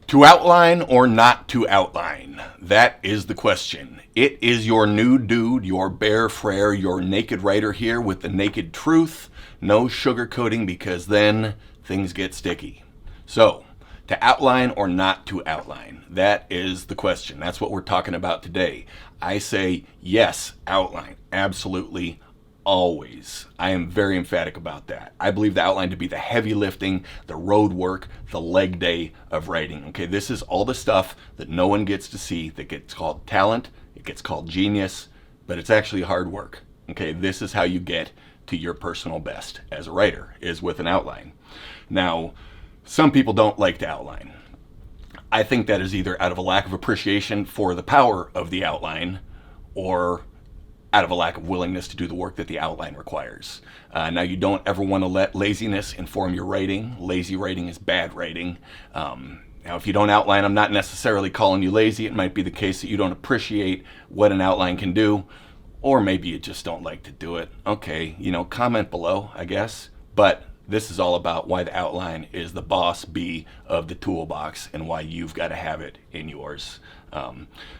To outline or not to outline? That is the question. It is your new dude, your Bear Frere, your naked writer here with the naked truth. No sugarcoating because then things get sticky. So, to outline or not to outline? That is the question. That's what we're talking about today. I say yes, outline. Absolutely. Always. I am very emphatic about that. I believe the outline to be the heavy lifting, the road work, the leg day of writing. Okay, this is all the stuff that no one gets to see that gets called talent, it gets called genius, but it's actually hard work. Okay, this is how you get to your personal best as a writer, is with an outline. Now, some people don't like to outline. I think that is either out of a lack of appreciation for the power of the outline or out of a lack of willingness to do the work that the outline requires. Now, you don't ever want to let laziness inform your writing. Lazy writing is bad writing. Now, if you don't outline, I'm not necessarily calling you lazy. It might be the case that you don't appreciate what an outline can do, or maybe you just don't like to do it. Okay, comment below, I guess. But this is all about why the outline is the boss bee of the toolbox and why you've got to have it in yours.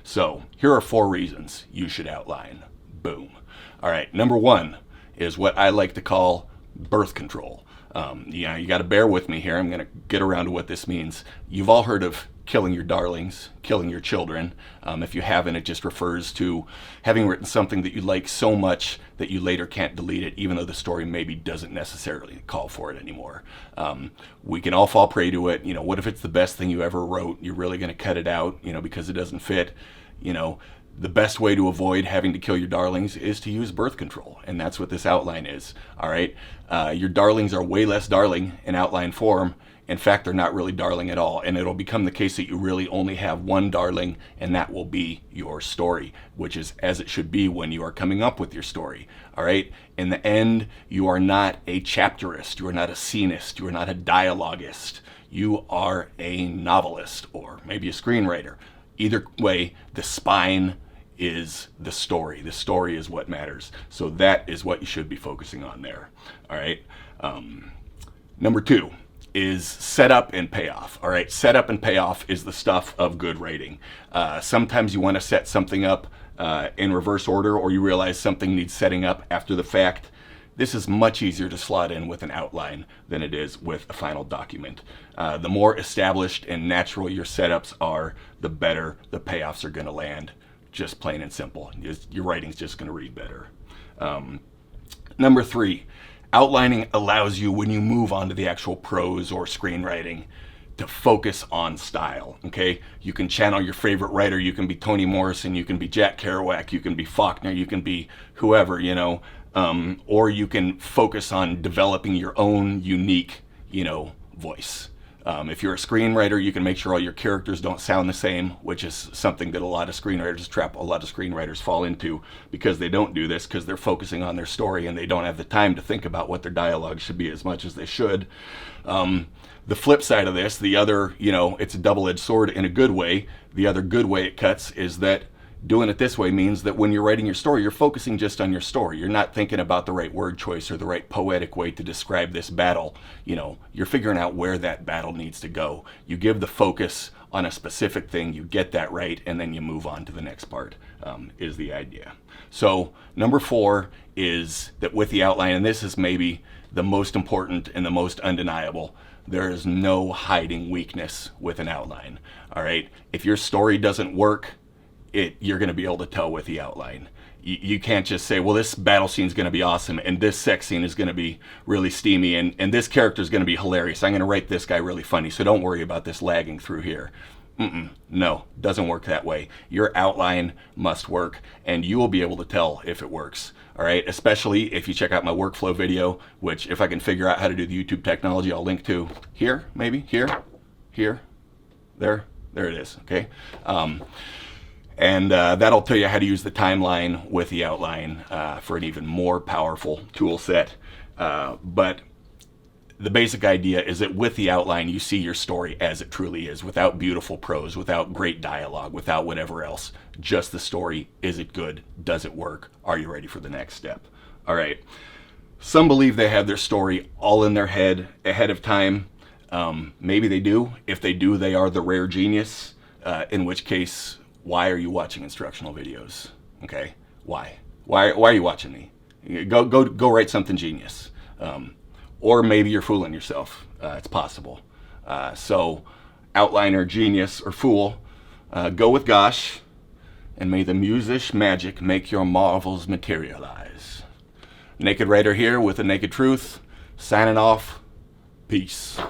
So here are 4 reasons you should outline. Boom. All right, number 1 is what I like to call birth control. You got to bear with me here. I'm going to get around to what this means. You've all heard of killing your darlings, killing your children. If you haven't, it just refers to having written something that you like so much that you later can't delete it, even though the story maybe doesn't necessarily call for it anymore. We can all fall prey to it. What if it's the best thing you ever wrote? You're really going to cut it out, because it doesn't fit. The best way to avoid having to kill your darlings is to use birth control. And that's what this outline is. All right. Your darlings are way less darling in outline form. In fact, they're not really darling at all. And it'll become the case that you really only have one darling, and that will be your story, which is as it should be when you are coming up with your story. All right. In the end, you are not a chapterist. You are not a scenist. You are not a dialoguist. You are a novelist or maybe a screenwriter. Either way, the spine is the story. The story is what matters. So that is what you should be focusing on there. All right. Number 2 is setup and payoff. All right. Setup and payoff is the stuff of good writing. Sometimes you want to set something up in reverse order, or you realize something needs setting up after the fact. This is much easier to slot in with an outline than it is with a final document. The more established and natural your setups are, the better the payoffs are going to land. Just plain and simple. Your writing's just going to read better. Number 3, outlining allows you, when you move on to the actual prose or screenwriting, to focus on style. Okay, you can channel your favorite writer. You can be Toni Morrison. You can be Jack Kerouac. You can be Faulkner. You can be whoever. Or you can focus on developing your own unique, voice. If you're a screenwriter, you can make sure all your characters don't sound the same, which is something that a lot of screenwriters fall into because they don't do this, because they're focusing on their story and they don't have the time to think about what their dialogue should be as much as they should. The flip side of this, the other, it's a double-edged sword in a good way. The other good way it cuts is that doing it this way means that when you're writing your story, you're focusing just on your story. You're not thinking about the right word choice or the right poetic way to describe this battle. You're figuring out where that battle needs to go. You give the focus on a specific thing, you get that right, and then you move on to the next part, is the idea. So number 4 is that with the outline, and this is maybe the most important and the most undeniable, there is no hiding weakness with an outline. All right. If your story doesn't work, you're going to be able to tell with the outline. You can't just say, well, this battle scene is going to be awesome, and this sex scene is going to be really steamy, and this character is going to be hilarious. I'm going to write this guy really funny, so don't worry about this lagging through here. No, doesn't work that way. Your outline must work, and you will be able to tell if it works. All right, especially if you check out my workflow video, which if I can figure out how to do the YouTube technology, I'll link to here, maybe here, there it is. Okay. And that'll tell you how to use the timeline with the outline for an even more powerful tool set. But the basic idea is that with the outline, you see your story as it truly is, without beautiful prose, without great dialogue, without whatever else. Just the story. Is it good? Does it work? Are you ready for the next step? All right. Some believe they have their story all in their head ahead of time. Maybe they do. If they do, they are the rare genius. In which case, why are you watching instructional videos? Okay, why? Why are you watching me? Go write something genius. Or maybe you're fooling yourself. It's possible. So, outliner, genius, or fool, go with Gosh, and may the musish magic make your marvels materialize. Naked Writer here with the Naked Truth, signing off. Peace.